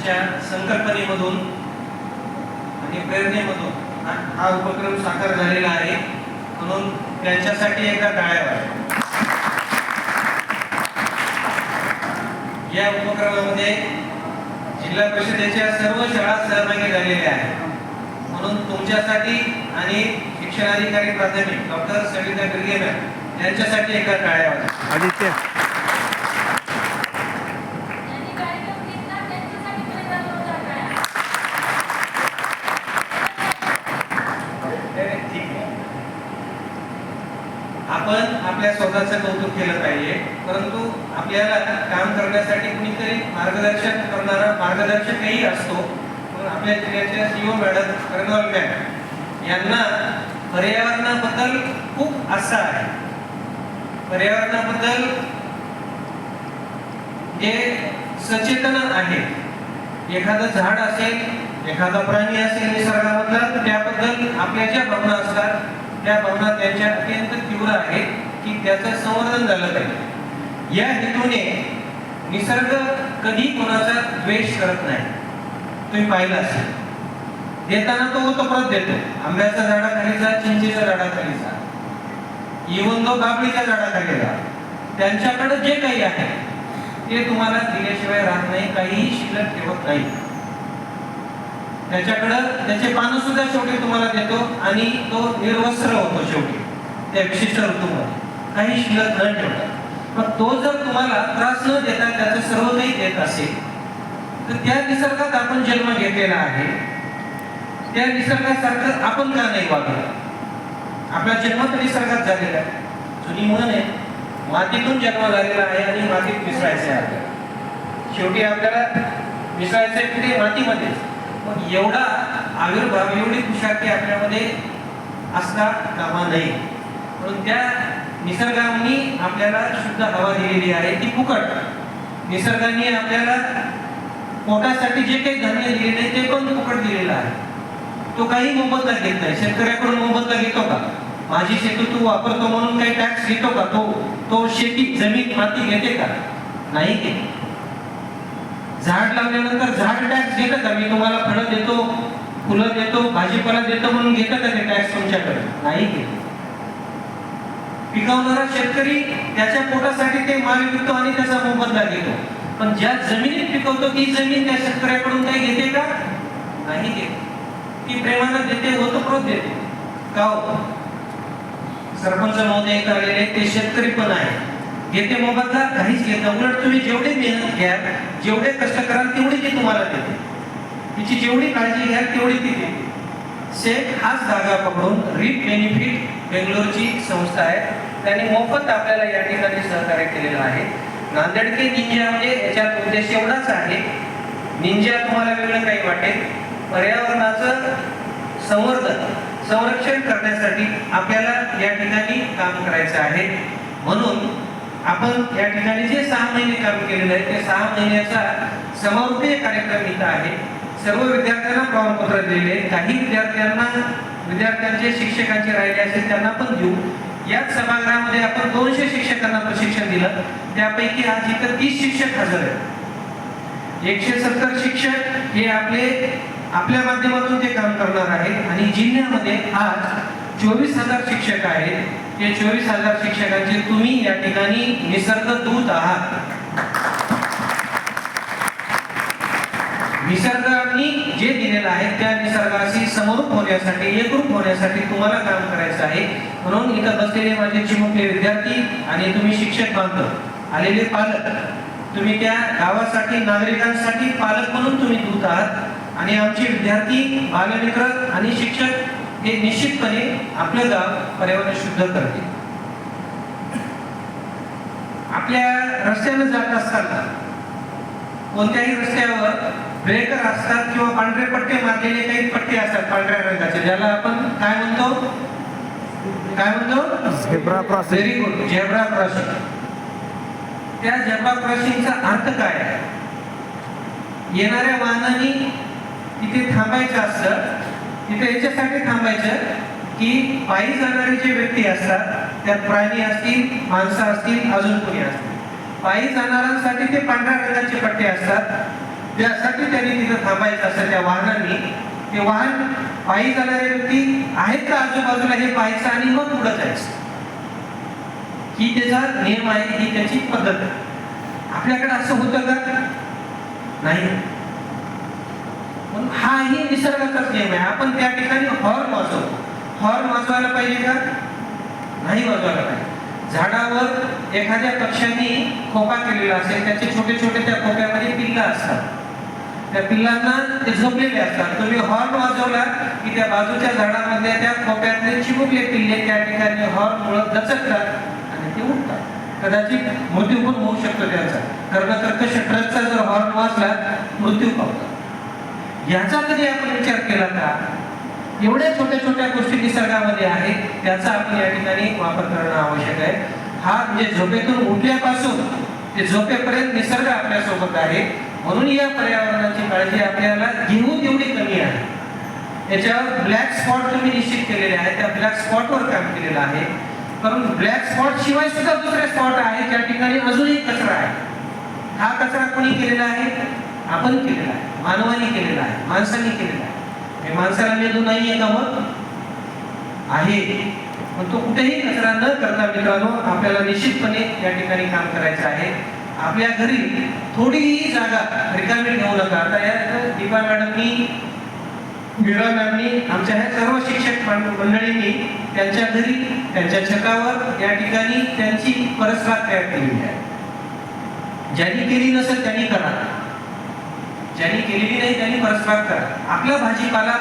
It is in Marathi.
यांच्या संकल्पनेमधून आणि प्रेरणेमधून हा उपक्रम साकार झालेला आहे, म्हणून त्यांच्यासाठी एकदा टाळ्या वाजवा. या उपक्रमामध्ये जिल्हा परिषदेच्या सर्व शाळा सहभागी झालेल्या आहेत, म्हणून तुमच्यासाठी आणि शिक्षणाधिकारी प्राथमिक डॉक्टर सविता गिरगे मॅम यांच्यासाठी एकदा टाळ्या वाजवा. आदित्य आपण आपल्या स्वतःचं कौतुक केलं पाहिजे, परंतु आपल्याला काम करण्यासाठी कुणीतरी मार्गदर्शन करणारा मार्गदर्शकही असतो. म्हणून आपल्या जिल्ह्याच्या सीओ मॅडम कर्नल मॅम यांना पर्यावरणाबद्दल खूप आस्था आहे. पर्यावरणाबद्दल जे सचेतन आहे, एखादं झाड असेल, एखादा प्राणी असेल निसर्गामधला, तर त्याबद्दल आपल्या ज्या भावना असतात त्या भावना त्यांच्या अत्यंत तीव्र आहेत की त्याचं संवर्धन झालं पाहिजे. या हेतूने निसर्ग कधी कोणाचा द्वेष करत नाही. तुम्ही पाहिलं असेल, देताना तो परत देतो. आंब्याच्या झाडाखाली जा, चिंचेच्या झाडाखाली जा, इवन तो बाबळीच्या झाडाखाली जा, त्यांच्याकडे जे काही आहे ते तुम्हाला दिल्याशिवाय राहत नाही, काहीही शिल्लक ठेवत नाही. त्याच्याकडं त्याचे पानं सुद्धा शेवटी तुम्हाला देतो आणि तो निर्वस्त्र होतो शेवटी त्या विशिष्ट ऋतूमध्ये, काही शिल्लक न ठेवता. पण तो जर तुम्हाला त्रास न देता त्याचं सर्व काही देत असेल, तर त्या निसर्गात आपण जन्म घेतलेला आहे. त्या निसर्गासारखं आपण का नाही वागलं? आपला जन्म तर निसर्गात झालेला आहे. जुनी म्हण आहे, मातीतून जन्म झालेला आहे आणि मातीत मिसळायचं आहे आपल्याला. शेवटी आपल्याला मिसळायचं कुठे? मातीमध्येच. पण एवढा आविर्भाव, एवढी खुशाकी आपल्यामध्ये असता कामा नये. म्हणून त्या निसर्गाने आपल्याला शुद्ध हवा दिलेली आहे, ती फुकट. निसर्गाने आपल्याला पोटासाठी जे काही धान्य दिलेले आहे ते पण फुकट दिलेलं आहे. तो काही मोबदला घेत नाही. शेतकऱ्याकडून मोबदला घेतो का? माझी शेती तू वापरतो म्हणून काही टॅक्स घेतो का? तो शेती, जमीन, माती घेते का? नाही घेत. झाड लावल्यानंतर झाड टॅक्स घेतं का? मी तुम्हाला फळं देतो, फुलं देतो, भाजीपाला देतो म्हणून घेतं का ते टॅक्स तुमच्याकडे? नाही घेत. पिकवणारा शेतकरी त्याच्या पोटासाठी ते माल विकतो आणि त्याचा मोबदला घेतो. पण ज्या जमिनीत पिकवतो ती जमीन त्या शेतकऱ्याकडून काही घेते का? नाही घेत. ती प्रेमानं देते, ओतप्रोत देते. का हो? सरपंच महोदय आलेले ते शेतकरी पण आहे, घेते मोबदला? काहीच घेत नाही. उलट तुम्ही जेवढे मेहनत घ्याल, जेवढे कष्ट कराल तेवढी ती तुम्हाला देते. तिची जेवढी काळजी घ्याल तेवढी ती देते. सेफ हाच धागा पकडून रिप बेनिफिट बेंगलोरची संस्था आहे, त्यांनी मोफत आपल्याला या ठिकाणी सहकार्य केलेलं आहे. नांदेडके निंजा म्हणजे याच्यात उद्देश एवढाच आहे, निंजा तुम्हाला वेगळं काही वाटेल, पर्यावरणाचं संरक्षण करण्यासाठी आपल्याला या ठिकाणी काम करायचं आहे. म्हणून आपण या ठिकाणी जे 6 महिने काम केलेलं आहे ते 6 महिन्याचा समारोपीय कार्यक्रम इथं आहे. सर्व विद्यार्थ्यांना प्रमाणपत्र दिलेले, काही विद्यार्थ्यांचे शिक्षकांचे राहिले असेल त्यांना पण देऊ. याच सभागृहामध्ये आपण 200 शिक्षकांना प्रशिक्षण दिलं, त्यापैकी आज इथं 30 शिक्षक हजर आहेत. 170 शिक्षक हे आपल्या माध्यमातून ते काम करणार आहेत आणि जिल्ह्यामध्ये आज 24,000 शिक्षक आहेत. ते 24,000 शिक्षकांचे तुम्ही या ठिकाणी निसर्ग दूत आहात. निसर्गाने जे दिलेलं आहे त्या निसर्गाशी समरूप होण्यासाठी, एकरूप होण्यासाठी तुम्हाला काम करायचं आहे. म्हणून इथं बसलेले माझे चिमुकले विद्यार्थी आणि तुम्ही शिक्षक बांधव, आलेले पालक, तुम्ही त्या गावासाठी, नागरिकांसाठी पालक म्हणून तुम्ही दूत आहात. आणि आमचे विद्यार्थी, बालमित्र आणि शिक्षक हे निश्चितपणे आपलं गाव पर्यावरण शुद्ध करतील. आपल्या रस्त्याने जात असताना कोणत्याही रस्त्यावर ब्रेकर असतात किंवा पांढरे पट्टे मारलेले काही पट्टे असतात पांढऱ्या रंगाचे, ज्याला आपण काय म्हणतो? Zebra crossing. Very good, zebra crossing. त्या झेब्रा क्रॉसिंगचा अर्थ काय आहे? येणाऱ्या वाहनांनी तिथे थांबायचं असतं. तिथे याच्यासाठी थांबायचं की पायी जाणारे जे व्यक्ती असतात, त्यात प्राणी असतील, माणसं असतील, अजून कोणी असतील, पायी जाणाऱ्यांसाठी ते पांढऱ्या रंगाचे पट्टे असतात. त्यासाठी त्यांनी तिथं थांबायचं असं त्या वाहनांनी ते वाहन पायी जाणारे व्यक्ती आहेत का आजूबाजूला हे पाहायचं आणि मग पुढे जायचं, ही त्याचा नियम आहे, ही त्याची पद्धत आहे. आपल्याकडे असं होतं का? नाही. हाही निसर्गाचाच नियम आहे. आपण त्या ठिकाणी हॉर्न वाजवतो. हॉर्न वाजवायला पाहिजे का? नाही वाजवायला पाहिजे. झाडावर एखाद्या पक्ष्याने खोपा केलेला असेल, त्याचे छोटे छोटे त्या खोप्यामध्ये पिल्लं असतात, त्या पिल्लांना ते झोपलेले असतात. तुम्ही हॉर्न वाजवला की त्या बाजूच्या झाडामध्ये त्या खोप्यातले चिमुकले पिल्ले त्या ठिकाणी हॉर्न मुळे दचकतात आणि ते उठतात. कदाचित मृत्यू पण होऊ शकतो त्यांचा. कर्णकर्कश ट्रकचा जर हॉर्न वाजला मृत्यू पावतो. याचा कधी आपण विचार केला का? एवढ्या छोट्या छोट्या गोष्टी निसर्गामध्ये आहेत, त्याचा आपण या ठिकाणी वापर करणं आवश्यक आहे. हा म्हणजे झोपेतून उठल्यापासून ते झोपेपर्यंत निसर्ग आपल्या सोबत आहे. म्हणून या पर्यावरणाची काळजी आपल्याला घेऊ तेवढी कमी आहे. याच्यावर ब्लॅक स्पॉट तुम्ही निश्चित केलेले आहे, त्या ब्लॅक स्पॉटवर काम केलेलं आहे. कारण ब्लॅक स्पॉट शिवाय सुद्धा दुसरे स्पॉट आहे ज्या ठिकाणी अजूनही कचरा आहे. हा कचरा कोणी केलेला आहे? आपण केलेला आहे, मानवाने केलेला आहे, माणसाने केलेला आहे. हे माणसाला मेंदू नाहीये का? मग आहे. पण तो कुठेही कचरा न करता मित्रांनो आपल्याला निश्चितपणे या ठिकाणी काम करायचं आहे. आपल्या घरी थोडीही जागा रिकामी ठेवू नका. आता या दीपा मॅडमनी, मीरा मॅडमनी, आमच्या ह्या सर्व शिक्षक मंडळींनी त्यांच्या घरी, त्यांच्या छतावर या ठिकाणी त्यांची परसबाग तयार केलेली आहे. ज्यांनी केली नसेल त्यांनी करा, ज्यांनी केलेली नाही त्यांनी परसबाग करा. आपला भाजीपाला